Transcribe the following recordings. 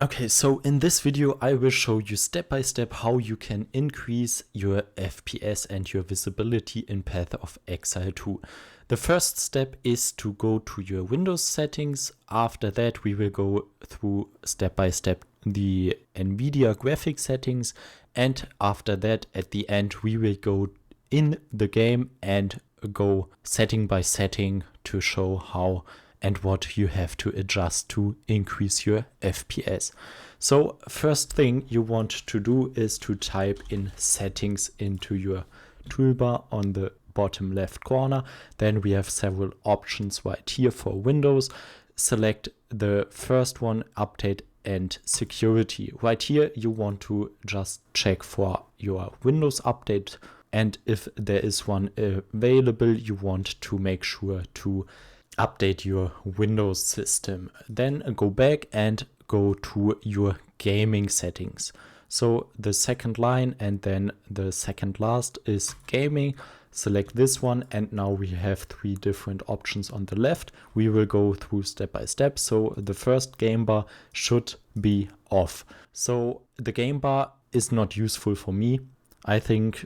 Okay, so in this video I will show you step by step how you can increase your FPS and your visibility in Path of Exile 2. The first step is to go to your Windows settings. After that we will go through step by step the NVIDIA graphics settings, and after that at the end we will go in the game and go setting by setting to show how and what you have to adjust to increase your FPS. So first thing you want to do is to type in settings into your toolbar on the bottom left corner. Then we have several options right here for Windows. Select the first one, update and security. Right here you want to just check for your Windows update, and if there is one available you want to make sure to update your Windows system. Then go back and go to your gaming settings. So the second line and then the second last is gaming. Select this one, and now we have three different options on the left. We will go through step by step. So the first game bar should be off. So the game bar is not useful for me. I think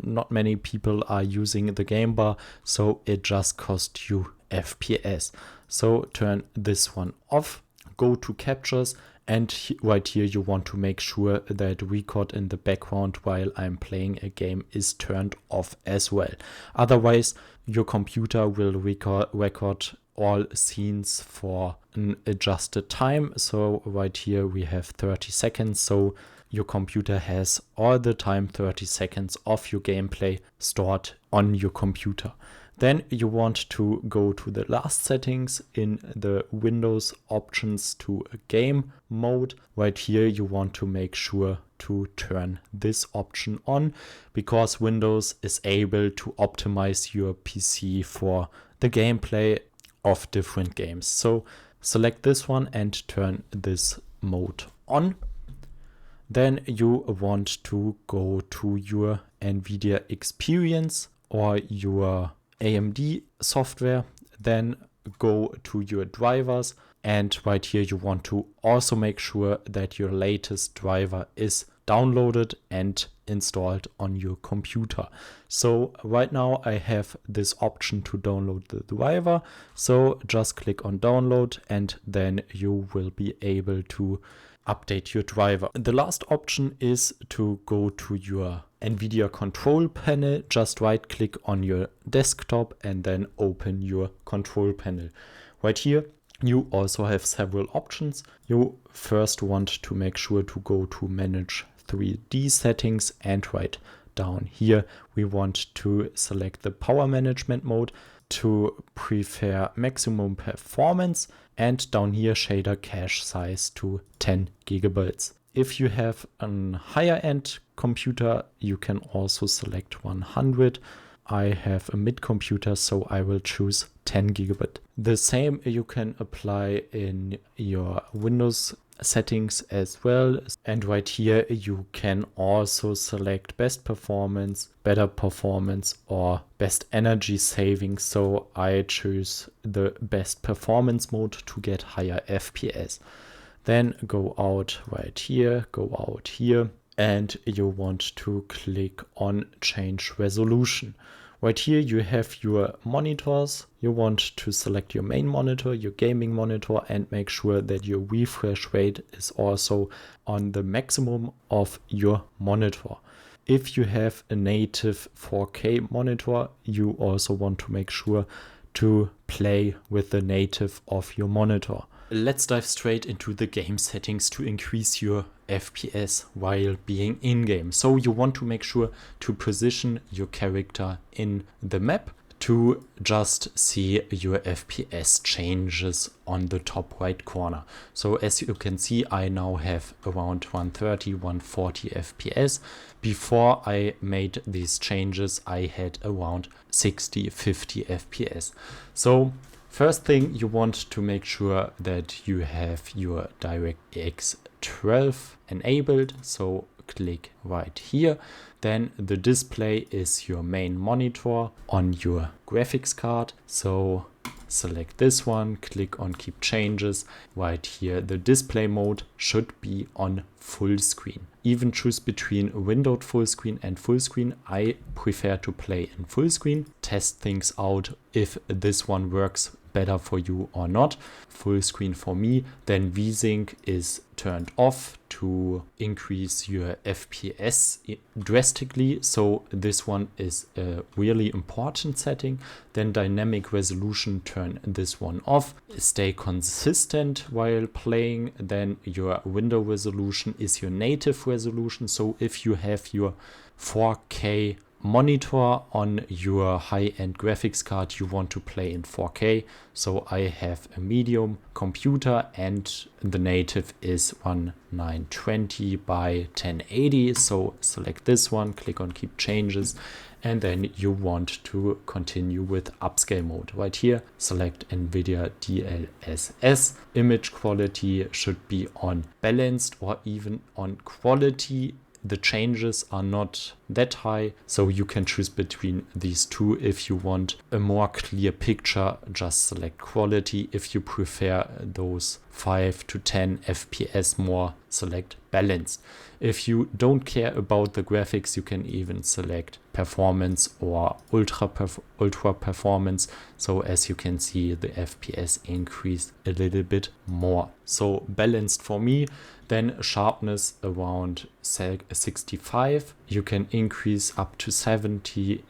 not many people are using the game bar, so it just costs you FPS. So turn this one off, go to captures, and right here you want to make sure that record in the background while I'm playing a game is turned off as well. Otherwise your computer will record all scenes for an adjusted time. So right here we have 30 seconds, so your computer has all the time 30 seconds of your gameplay stored on your computer. Then you want to go to the last settings in the Windows options to game mode. Right here you want to make sure to turn this option on, because Windows is able to optimize your PC for the gameplay of different games. So select this one and turn this mode on. Then you want to go to your NVIDIA experience or your AMD software, then go to your drivers, and right here you want to also make sure that your latest driver is downloaded and installed on your computer. So right now I have this option to download the driver, so just click on download and then you will be able to update your driver. The last option is to go to your NVIDIA control panel. Just right click on your desktop and then open your control panel. Right here you also have several options. You first want to make sure to go to manage 3D settings, and right down here we want to select the power management mode to prefer maximum performance, and down here shader cache size to 10 gigabytes. If you have a higher end computer you can also select 100. I have a mid computer, so I will choose 10 gigabit. The same you can apply in your Windows settings as well, and right here you can also select best performance, better performance, or best energy saving. So I choose the best performance mode to get higher FPS. Then go out right here, go out here, and you want to click on change resolution. Right here you have your monitors. You want to select your main monitor, your gaming monitor, and make sure that your refresh rate is also on the maximum of your monitor. If you have a native 4K monitor, you also want to make sure to play with the native of your monitor. Let's dive straight into the game settings to increase your FPS while being in-game. So you want to make sure to position your character in the map to just see your FPS changes on the top right corner. So as you can see, I now have around 130, 140 FPS. Before I made these changes, I had around 60, 50 FPS. So first thing, you want to make sure that you have your DirectX 12 enabled. So click right here. Then the display is your main monitor on your graphics card. So select this one, click on keep changes. Right here, the display mode should be on full screen. Even choose between windowed full screen and full screen. I prefer to play in full screen. Test things out if this one works better for you or not. Full screen for me. Then VSync is turned off to increase your FPS drastically. So this one is a really important setting. Then dynamic resolution, turn this one off. Stay consistent while playing. Then your window resolution is your native resolution. So if you have your 4K monitor on your high-end graphics card, you want to play in 4K. So I have a medium computer and the native is 1920 by 1080. So select this one, click on keep changes, and then you want to continue with upscale mode. Right here, select NVIDIA DLSS. Image quality should be on balanced or even on quality. The changes are not that high, so you can choose between these two. If you want a more clear picture, just select quality. If you prefer those 5 to 10 FPS more, select balanced. If you don't care about the graphics, you can even select performance or ultra performance. So as you can see, the FPS increased a little bit more. So balanced for me. Then sharpness around 65. You can increase up to 70,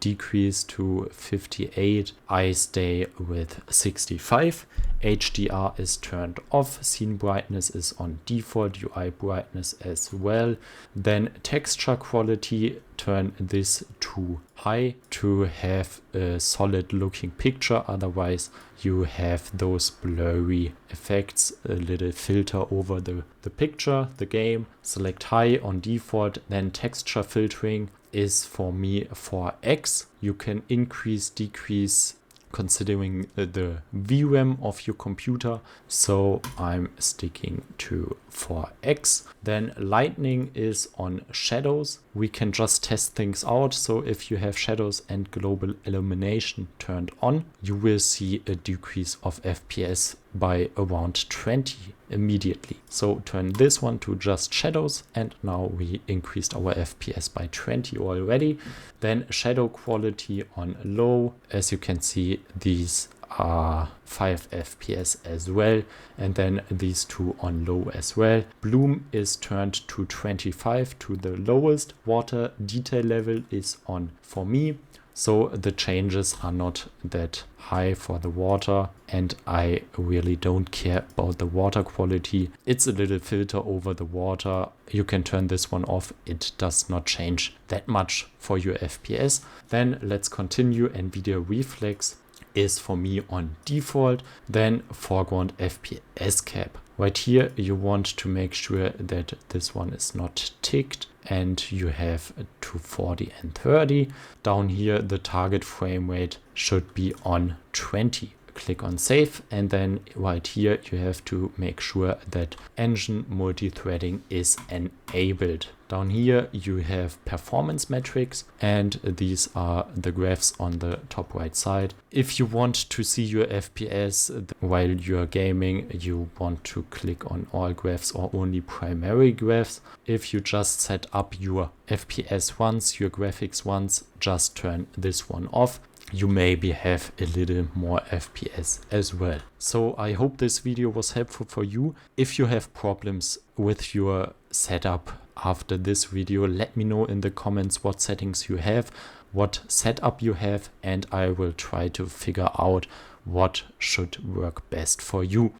decrease to 58. I stay with 65. HDR is turned off. Scene brightness is on default. UI brightness as well. Then texture quality, turn this to high to have a solid looking picture. Otherwise you have those blurry effects, a little filter over the picture, the game. Select high on default. Then texture filtering is for me 4x. You can increase, decrease considering the VRAM of your computer. So I'm sticking to 4x. Then lightning is on shadows. We can just test things out. So if you have shadows and global illumination turned on, you will see a decrease of FPS by around 20 immediately. So turn this one to just shadows, and now we increased our FPS by 20 already. Then shadow quality on low. As you can see, these are 5 FPS as well, and then these two on low as well. Bloom is turned to 25 to the lowest. Water detail level is on for me. So the changes are not that high for the water, and I really don't care about the water quality. It's a little filter over the water. You can turn this one off. It does not change that much for your FPS. Then let's continue. NVIDIA Reflex is for me on default. Then foreground FPS cap. Right here, you want to make sure that this one is not ticked, and you have to 40 and 30. Down here, the target frame rate should be on 20. Click on save, and then right here you have to make sure that engine multi-threading is enabled. Down here you have performance metrics, and these are the graphs on the top right side. If you want to see your FPS while you're gaming, you want to click on all graphs or only primary graphs. If you just set up your FPS once, your graphics once, just turn this one off. You maybe have a little more FPS as well. So I hope this video was helpful for you. If you have problems with your setup after this video, let me know in the comments what settings you have, what setup you have, and I will try to figure out what should work best for you.